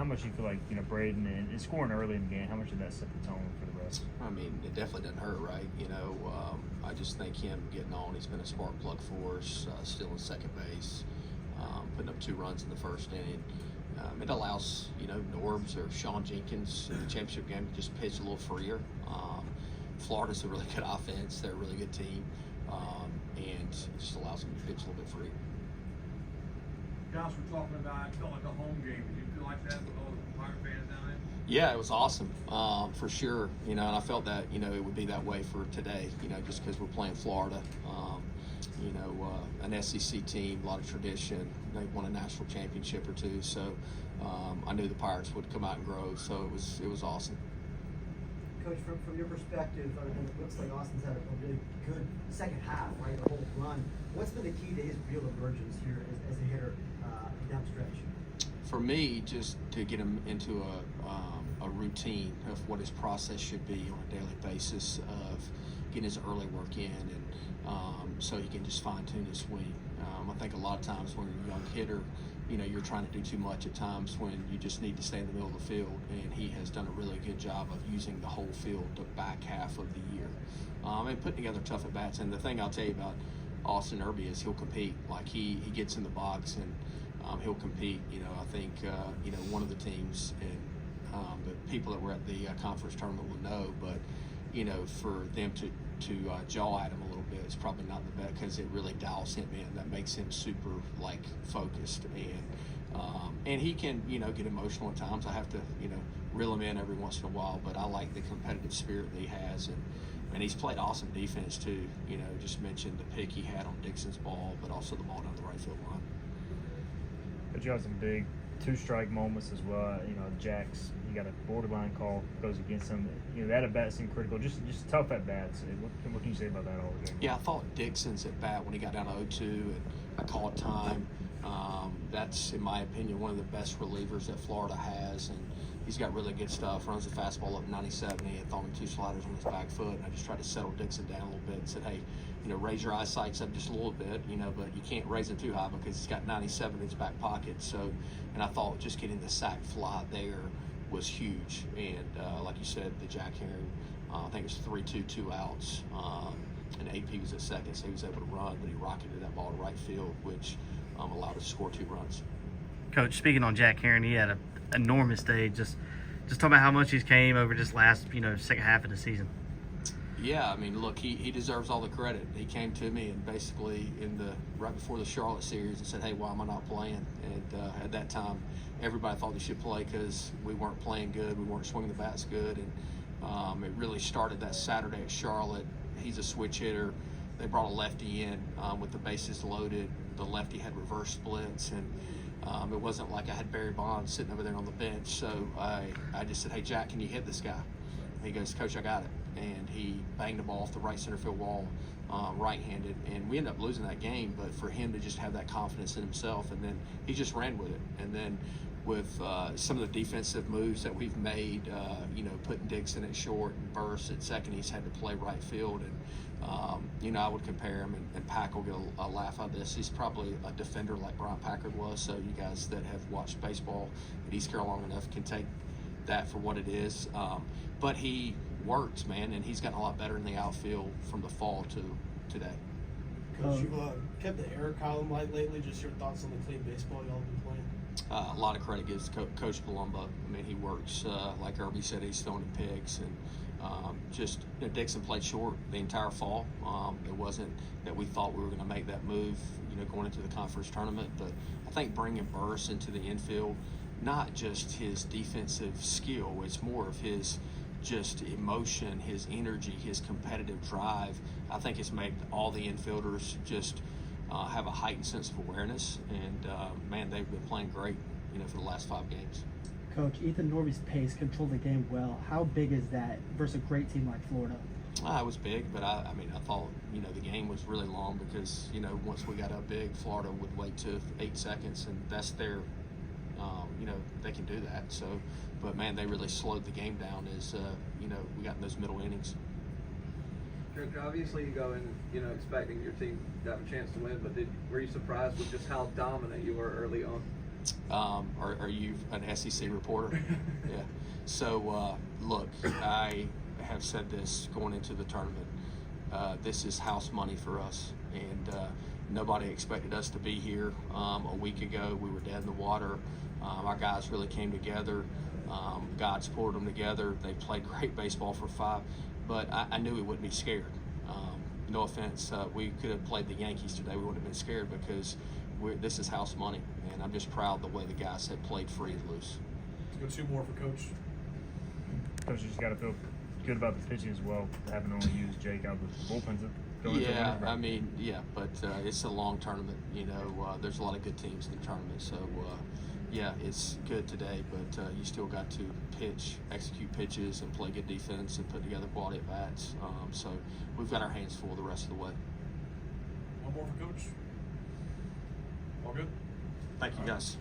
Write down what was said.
how much you feel like, Braden and scoring early in the game, how much did that set the tone for the rest? I mean, it definitely doesn't hurt, right? I just think him getting on, he's been a spark plug for us, still in second base, putting up 2 runs in the first inning. It allows, Norbs or Sean Jenkins in the championship game to just pitch a little freer. Florida's a really good offense. They're a really good team. And it just allows them to pitch a little bit free. Josh, we're talking about, it felt like a home game. Did you feel like that with all the Pirate fans down there? Yeah, it was awesome, for sure. And I felt that, it would be that way for today, just because we're playing Florida. An SEC team, a lot of tradition. They won a national championship or 2, so I knew the Pirates would come out and grow. So it was awesome. Coach, from your perspective, and it looks like Austin's had a really good second half, right? The whole run. What's been the key to his real emergence here as a hitter down the stretch? For me, just to get him into a routine of what his process should be on a daily basis of getting his early work in, and so he can just fine tune his swing. I think a lot of times when you're a young hitter, you're trying to do too much at times when you just need to stay in the middle of the field, and he has done a really good job of using the whole field the back half of the year, and putting together tough at bats. And the thing I'll tell you about Austin Irby is he'll compete. Like he gets in the box and he'll compete. I think one of the teams and the people that were at the conference tournament will know, but for them to jaw at him a little bit is probably not the best, because it really dials him in. That makes him super focused, and he can get emotional at times. I have to reel him in every once in a while, but I like the competitive spirit that he has, and he's played awesome defense too. Just mentioned the pick he had on Dixon's ball, but also the ball down the right field line. But you have some big 2-strike moments as well. Jack's, you got a borderline call goes against him. That at bat seemed critical. Just tough at bats. What can you say about that all game? Yeah, I thought Dixon's at bat when he got down to 0-2 and I called time. That's, in my opinion, one of the best relievers that Florida has, and he's got really good stuff. Runs the fastball up 97. He had thrown 2 sliders on his back foot, and I just tried to settle Dixon down a little bit and said, hey, raise your eyesight up just a little bit, but you can't raise it too high because he's got 97 in his back pocket. So, and I thought just getting the sac fly there was huge. And like you said, the Jack Herring, I think it was 3-2, 2 outs, and AP was at second, so he was able to run, but he rocketed that ball to right field, which allowed us to score 2 runs. Coach, speaking on Jack Herring, he had an enormous day. Just talk about how much he's came over this last, second half of the season. Yeah, I mean, look, he deserves all the credit. He came to me and basically right before the Charlotte series and said, hey, why am I not playing? And at that time, everybody thought they should play because we weren't playing good, we weren't swinging the bats good, and it really started that Saturday at Charlotte. He's a switch hitter. They brought a lefty in with the bases loaded. The lefty had reverse splits, and it wasn't like I had Barry Bonds sitting over there on the bench. So I just said, hey, Jack, can you hit this guy? And he goes, Coach, I got it. And he banged the ball off the right center field wall, right-handed, and we ended up losing that game. But for him to just have that confidence in himself, and then he just ran with it. And then with some of the defensive moves that we've made, putting Dixon at short and Burst at second, he's had to play right field. And, I would compare him, and Pack will get a laugh out of this. He's probably a defender like Brian Packard was, so you guys that have watched baseball at East Carolina long enough can take that for what it is. But he works, man, and he's gotten a lot better in the outfield from the fall to today. Coach, you've kept the error column light lately. Just your thoughts on the clean baseball y'all have been playing? A lot of credit goes to Coach Palumbo. I mean, he works, like Irby said, he's throwing in pigs. And Dixon played short the entire fall. It wasn't that we thought we were going to make that move, going into the conference tournament. But I think bringing Burst into the infield, not just his defensive skill, it's more of his just emotion, his energy, his competitive drive. I think it's made all the infielders just have a heightened sense of awareness, and man, they've been playing great, for the last 5 games. Coach, Ethan Norby's pace controlled the game well. How big is that versus a great team like Florida? It was big, but I thought, the game was really long because, once we got up big, Florida would wait to 8 seconds, and that's their, they can do that. So, but man, they really slowed the game down as, we got in those middle innings. Coach, obviously you go in, expecting your team to have a chance to win, but were you surprised with just how dominant you were early on? Are you an SEC reporter? Yeah. So look, I have said this going into the tournament. This is house money for us, and nobody expected us to be here. A week ago, we were dead in the water. Our guys really came together. God supported them together. They played great baseball for 5, but I knew we wouldn't be scared. No offense, we could have played the Yankees today. We wouldn't have been scared because this is house money, and I'm just proud the way the guys have played free and loose. Let's go 2 more for Coach. Coach just got to feel good about the pitching as well, having only used Jake out of the bullpen to go into Yeah, the I mean, yeah, but it's a long tournament. You know, there's a lot of good teams in the tournament, so yeah, it's good today. But you still got to pitch, execute pitches, and play good defense, and put together quality at bats. So we've got our hands full the rest of the way. 1 more for Coach. All good? Thank you, guys.